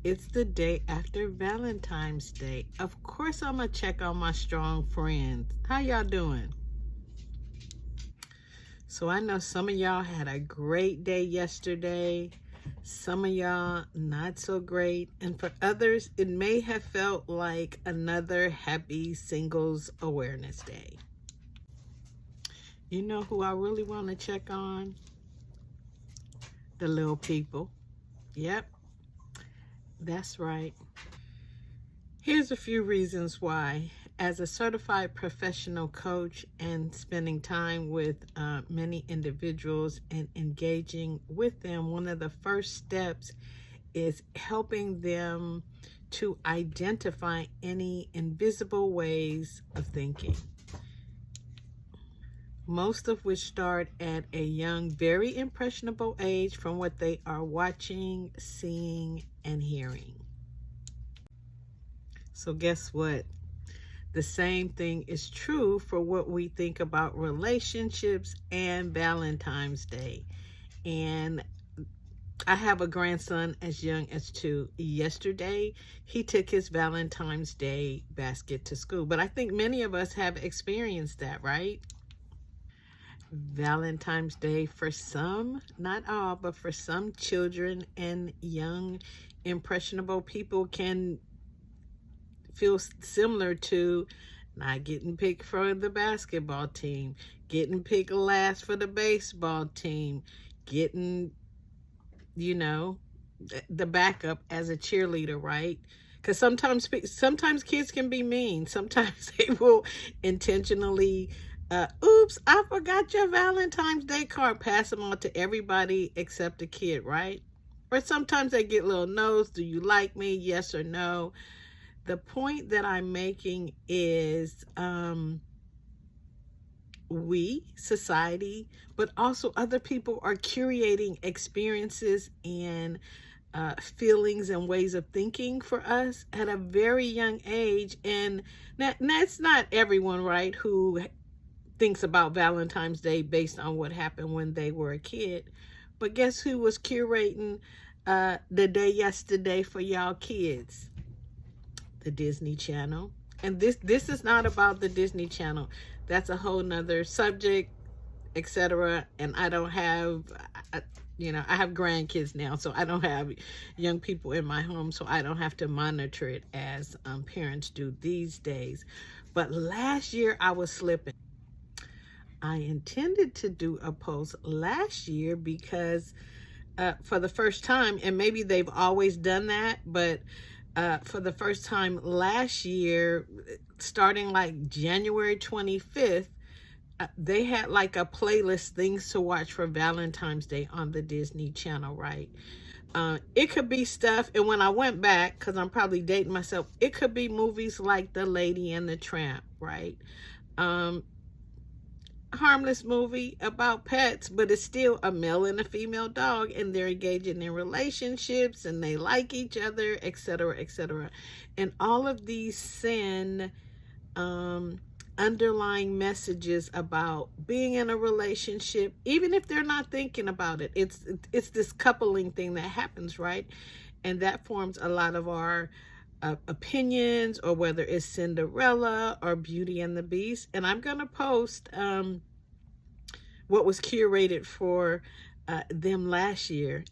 It's the day after Valentine's Day. Of course, I'm going to check on my strong friends. How y'all doing? So I know some of y'all had a great day yesterday. Some of y'all not so great. And for others, it may have felt like another happy singles awareness day. You know who I really want to check on? The little people. Yep, that's right. Here's a few reasons why. As a certified professional coach and spending time with many individuals and engaging with them, one of the first steps is helping them to identify any invisible ways of thinking, most of which start at a young, very impressionable age from what they are watching, seeing, and hearing. So guess what? The same thing is true for what we think about relationships and Valentine's Day. And I have a grandson as young as 2. Yesterday, he took his Valentine's Day basket to school. But I think many of us have experienced that, right? Valentine's Day for some, not all, but for some children and young, impressionable people can feel similar to not getting picked for the basketball team, getting picked last for the baseball team, getting, the backup as a cheerleader, right? Because sometimes kids can be mean. Sometimes they will intentionally, oops, I forgot your Valentine's Day card, pass them on to everybody except the kid, right? Or sometimes they get little no's, do you like me, yes or no? The point that I'm making is we, society, but also other people are curating experiences and feelings and ways of thinking for us at a very young age. And that's not everyone, right, who thinks about Valentine's Day based on what happened when they were a kid. But guess who was curating the day yesterday for y'all kids? The Disney Channel. And this is not about the Disney Channel. That's a whole nother subject, etc. And I don't have, I have grandkids now, so I don't have young people in my home, so I don't have to monitor it as parents do these days. But last year I was slipping. I intended to do a post last year because for the first time, and maybe they've always done that, but for the first time last year, starting like January 25th, they had like a playlist, things to watch for Valentine's Day on the Disney Channel, right? It could be stuff, and when I went back, because I'm probably dating myself, it could be movies like The Lady and the Tramp, right? Harmless movie about pets, but it's still a male and a female dog, and they're engaging in relationships and they like each other, etc., etc. And all of these send underlying messages about being in a relationship, even if they're not thinking about it. It's this coupling thing that happens, right? And that forms a lot of our opinions, or whether it's Cinderella or Beauty and the Beast. And I'm going to post what was curated for them last year.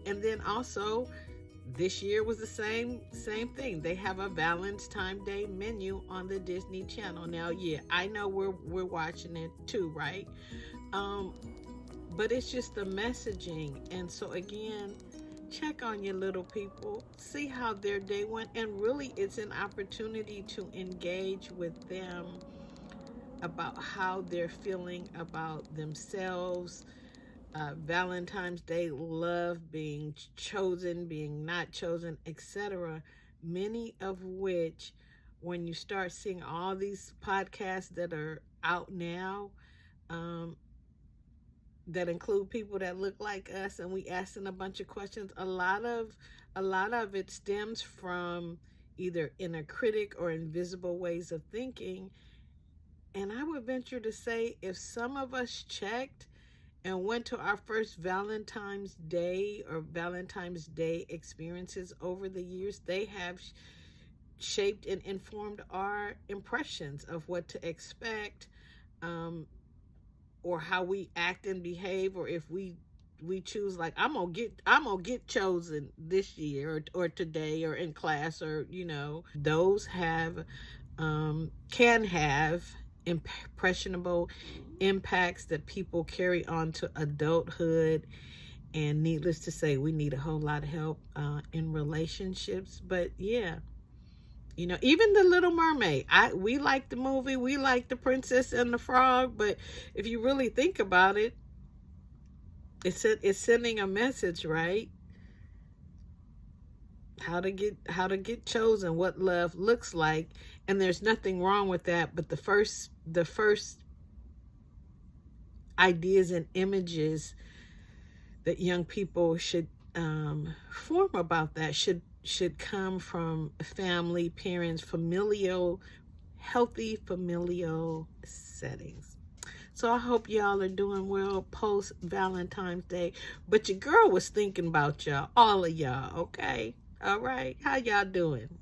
And then also, this year was the same thing. They have a Valentine's Day menu on the Disney Channel. Now, yeah, I know we're watching it too, right? But it's just the messaging. And so again, check on your little people, see how their day went, and really it's an opportunity to engage with them about how they're feeling about themselves. Valentine's Day, love, being chosen, being not chosen, etc. Many of which, when you start seeing all these podcasts that are out now, um, that include people that look like us, and we asking a bunch of questions, a lot of it stems from either inner critic or invisible ways of thinking. And I would venture to say, if some of us checked and went to our first Valentine's Day or Valentine's Day experiences over the years, they have shaped and informed our impressions of what to expect, or how we act and behave, or if we choose, like, I'm gonna get chosen this year, or today, or in class, or those have can have impressionable impacts that people carry on to adulthood. And needless to say, we need a whole lot of help in relationships. But yeah, even the Little Mermaid, we like the movie, we like the Princess and the Frog, but if you really think about it, it's sending a message, right? How to get chosen, what love looks like. And there's nothing wrong with that, but the first ideas and images that young people should form about that should come from family, parents, healthy familial settings. So I hope y'all are doing well post Valentine's Day. But your girl was thinking about y'all, all of y'all, okay? All right, how y'all doing?